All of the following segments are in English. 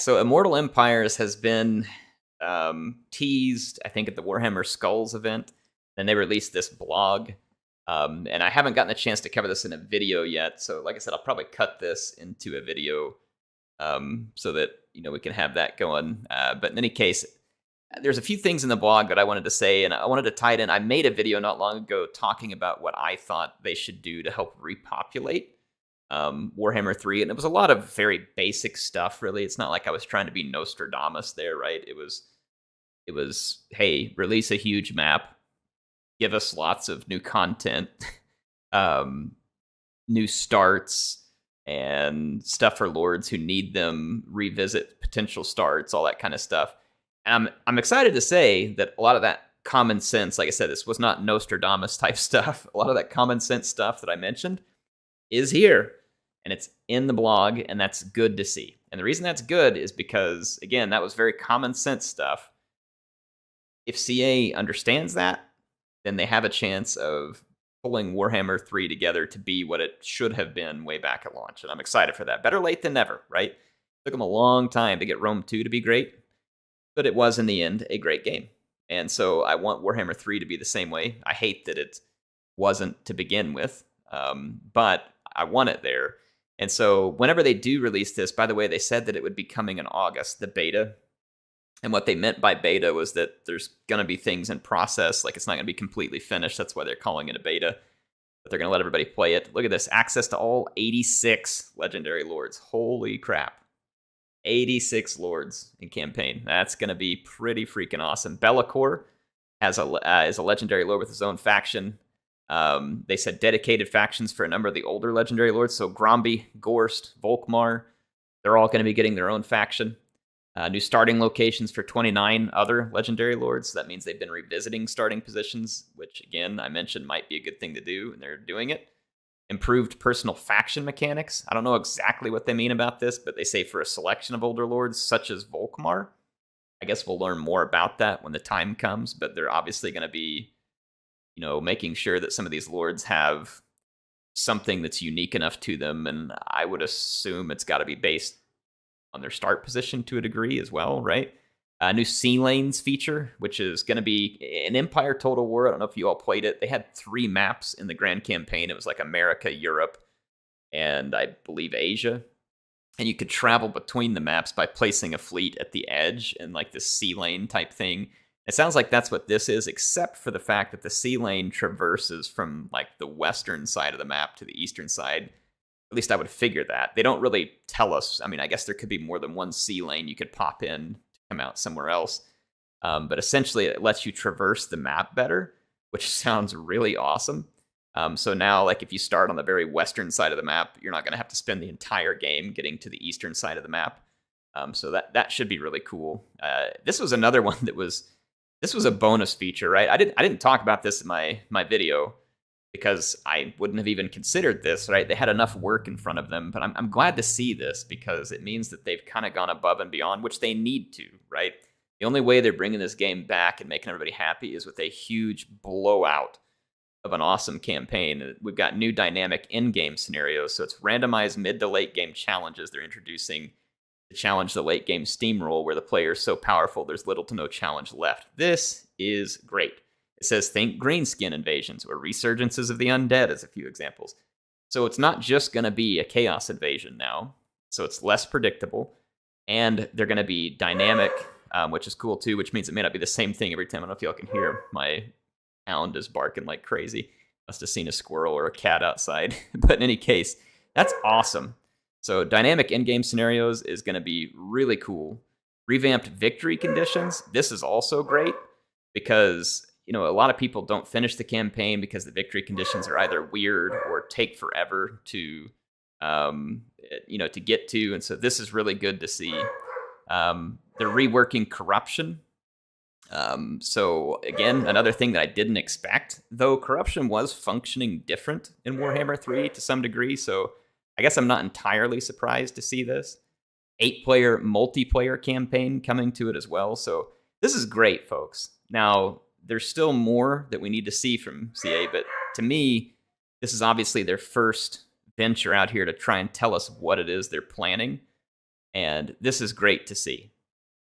so Immortal Empires has been teased, I think, at the Warhammer Skulls event. Then they released this blog. And I haven't gotten a chance to cover this in a video yet. So like I said, I'll probably cut this into a video so that, we can have that going. But in any case, there's a few things in the blog that I wanted to say, and I wanted to tie it in. I made a video not long ago talking about what I thought they should do to help repopulate Warhammer 3, and it was a lot of very basic stuff, really. It's not like I was trying to be Nostradamus there, right? It was, hey, release a huge map, give us lots of new content, new starts, and stuff for lords who need them, revisit potential starts, all that kind of stuff. And I'm excited to say that a lot of that common sense, like I said, this was not Nostradamus type stuff. A lot of that common sense stuff that I mentioned is here, and it's in the blog, and that's good to see. And the reason that's good is because, again, that was very common sense stuff. If CA understands that, then they have a chance of pulling Warhammer 3 together to be what it should have been way back at launch. And I'm excited for that. Better late than never, right? It took them a long time to get Rome 2 to be great, but it was, in the end, a great game. And so I want Warhammer 3 to be the same way. I hate that it wasn't to begin with, but I want it there. And so whenever they do release this, by the way, they said that it would be coming in August, the beta. And what they meant by beta was that there's going to be things in process, like it's not going to be completely finished. That's why they're calling it a beta. But they're going to let everybody play it. Look at this. Access to all 86 Legendary Lords. Holy crap. 86 Lords in campaign. That's going to be pretty freaking awesome. Be'lakor is a Legendary Lord with his own faction. They said dedicated factions for a number of the older Legendary Lords. So Gromby, Gorst, Volkmar, they're all going to be getting their own faction. New starting locations for 29 other Legendary Lords. That means they've been revisiting starting positions, which, again, I mentioned might be a good thing to do, and they're doing it. Improved personal faction mechanics. I don't know exactly what they mean about this, but they say for a selection of older lords, such as Volkmar. I guess we'll learn more about that when the time comes, but they're obviously going to be, making sure that some of these lords have something that's unique enough to them, and I would assume it's got to be based on their start position to a degree as well, right? New Sea Lanes feature, which is going to be in Empire Total War. I don't know if you all played it. They had 3 maps in the Grand Campaign. It was like America, Europe, and I believe Asia. And you could travel between the maps by placing a fleet at the edge in like this sea lane type thing. It sounds like that's what this is, except for the fact that the sea lane traverses from like the western side of the map to the eastern side. At least I would figure that. They don't really tell us. I mean, I guess there could be more than one sea lane you could pop in to come out somewhere else. But essentially, it lets you traverse the map better, which sounds really awesome. So now, like, if you start on the very western side of the map, you're not going to have to spend the entire game getting to the eastern side of the map. So that should be really cool. This was another one that was... This was a bonus feature, right? I didn't talk about this in my video, because I wouldn't have even considered this, right? They had enough work in front of them, but I'm glad to see this because it means that they've kind of gone above and beyond, which they need to, right? The only way they're bringing this game back and making everybody happy is with a huge blowout of an awesome campaign. We've got new dynamic in-game scenarios, so it's randomized mid to late game challenges they're introducing to challenge the late game steamroll where the player is so powerful there's little to no challenge left. This is great. It says, think greenskin invasions or resurgences of the undead as a few examples. So it's not just going to be a chaos invasion now. So it's less predictable. And they're going to be dynamic, which is cool too, which means it may not be the same thing every time. I don't know if y'all can hear. My hound is barking like crazy. Must have seen a squirrel or a cat outside. But in any case, that's awesome. So dynamic in-game scenarios is going to be really cool. Revamped victory conditions. This is also great because... a lot of people don't finish the campaign because the victory conditions are either weird or take forever to get to. And so this is really good to see. They're reworking corruption. So again, another thing that I didn't expect, though corruption was functioning different in Warhammer 3 to some degree. So I guess I'm not entirely surprised to see this. 8-player multiplayer campaign coming to it as well. So this is great, folks. Now, there's still more that we need to see from CA, but to me, this is obviously their first venture out here to try and tell us what it is they're planning. And this is great to see.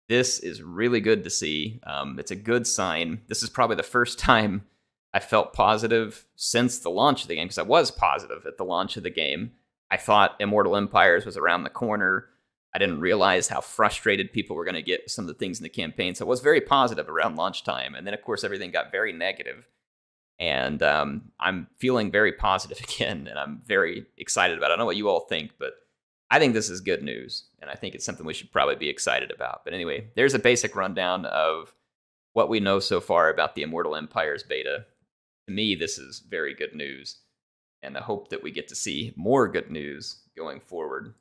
This is really good to see. It's a good sign. This is probably the first time I felt positive since the launch of the game, because I was positive at the launch of the game. I thought Immortal Empires was around the corner. I didn't realize how frustrated people were going to get with some of the things in the campaign. So I was very positive around launch time. And then, of course, everything got very negative. And I'm feeling very positive again, and I'm very excited about it. I don't know what you all think, but I think this is good news, and I think it's something we should probably be excited about. But anyway, there's a basic rundown of what we know so far about the Immortal Empires beta. To me, this is very good news, and I hope that we get to see more good news going forward.